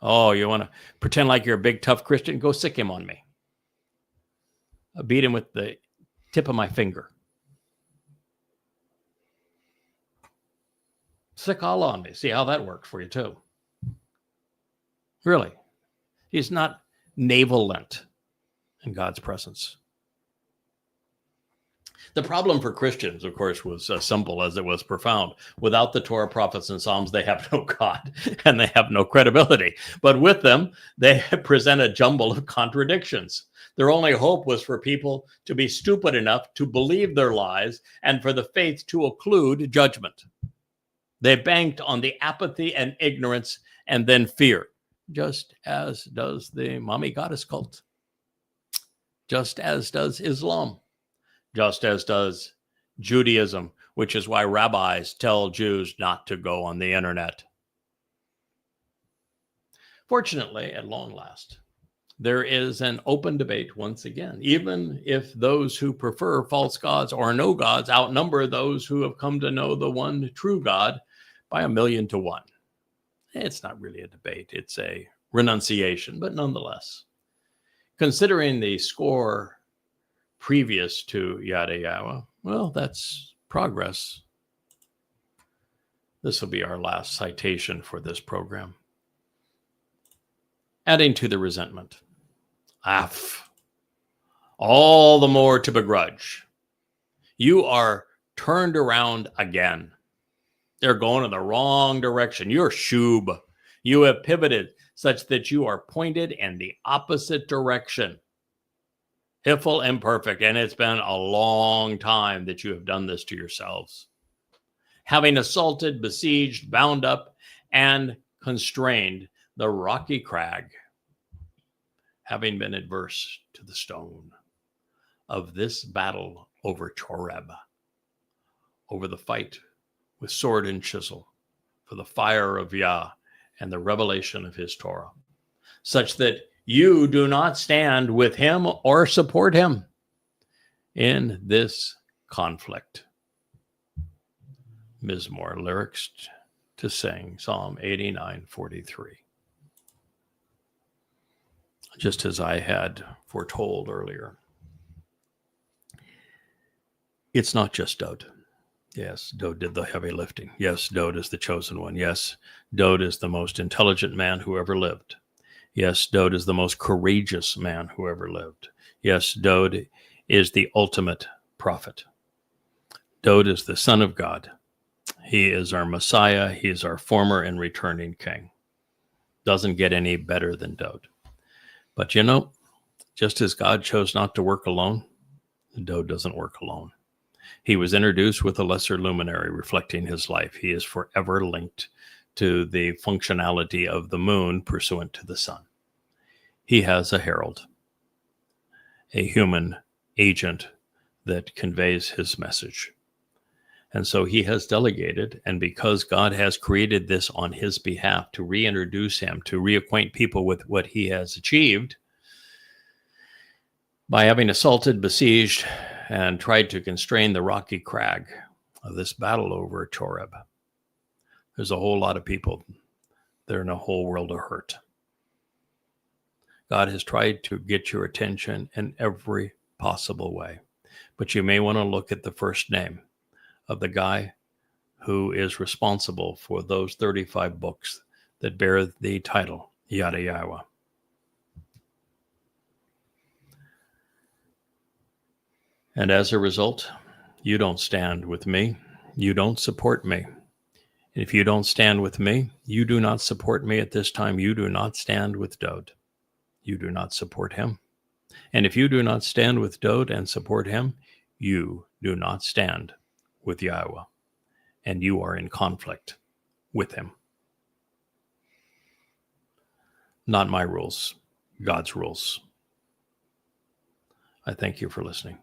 Oh, you want to pretend like you're a big, tough Christian? Go sick him on me. I beat him with the tip of my finger. Sick Allah on me. See how that worked for you, too. Really. He's not navalent in God's presence. The problem for Christians, of course, was as simple as it was profound. Without the Torah, prophets, and Psalms, they have no God and they have no credibility. But with them, they present a jumble of contradictions. Their only hope was for people to be stupid enough to believe their lies and for the faith to occlude judgment. They banked on the apathy and ignorance and then fear, just as does the mommy goddess cult, just as does Islam. Just as does Judaism, which is why rabbis tell Jews not to go on the internet. Fortunately, at long last, there is an open debate once again, even if those who prefer false gods or no gods outnumber those who have come to know the one true God by 1,000,000 to 1. It's not really a debate, it's a renunciation, but nonetheless, considering the score previous to Yada Yahowah, well, that's progress. This will be our last citation for this program. Adding to the resentment. All the more to begrudge. You are turned around again. They're going in the wrong direction. You're shub. You have pivoted such that you are pointed in the opposite direction. Piffle and perfect, and it's been a long time that you have done this to yourselves. Having assaulted, besieged, bound up, and constrained the rocky crag, having been adverse to the stone of this battle over Choreb, over the fight with sword and chisel, for the fire of Yah and the revelation of his Torah, such that you do not stand with him or support him in this conflict. Mizmowr, lyrics to sing, Psalm 89:43. Just as I had foretold earlier, it's not just Dowd. Yes, Dowd did the heavy lifting. Yes, Dowd is the chosen one. Yes, Dowd is the most intelligent man who ever lived. Yes, Dowd is the most courageous man who ever lived. Yes, Dowd is the ultimate prophet. Dowd is the Son of God. He is our Messiah. He is our former and returning king. Doesn't get any better than Dowd. But you know, just as God chose not to work alone, Dowd doesn't work alone. He was introduced with a lesser luminary reflecting his life. He is forever linked to the functionality of the moon pursuant to the sun. He has a herald, a human agent that conveys his message. And so he has delegated, and because God has created this on his behalf to reintroduce him, to reacquaint people with what he has achieved, by having assaulted, besieged, and tried to constrain the rocky crag of this battle over Choreb, there's a whole lot of people. They're in a whole world of hurt. God has tried to get your attention in every possible way. But you may want to look at the first name of the guy who is responsible for those 35 books that bear the title Yada Yahowah. And as a result, you don't stand with me. You don't support me. If you don't stand with me, you do not support me at this time. You do not stand with Dowd. You do not support him. And if you do not stand with Dowd and support him, you do not stand with Yahowah. And you are in conflict with him. Not my rules, God's rules. I thank you for listening.